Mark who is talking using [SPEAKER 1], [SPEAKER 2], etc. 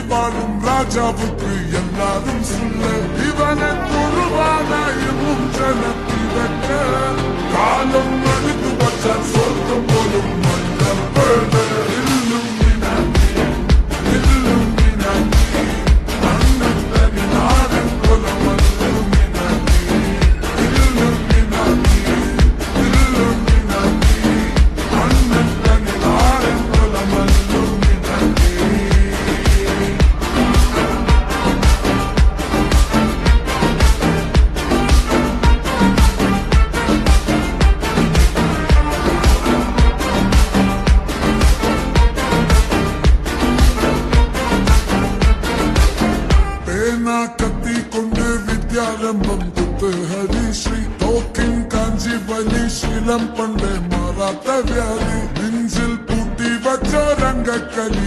[SPEAKER 1] வாழும் ராஜாவுக்கு எல்லாரும் சொல்ல இவனை தொழுவானாயும் ஜனத்தி வைக்க காலம் எடுத்து வச்சான் சொர்க்கம் போலும் மன்னர் கத்தி கொண்டு வித்யாரம்பம் குத்து ஹரிஸ்ரீ தோக்கின் காஞ்சி வலி சீலம் பண்டே மாறாத்த வியாதி நெஞ்சில் பூட்டி வச்ச ரங்க கலி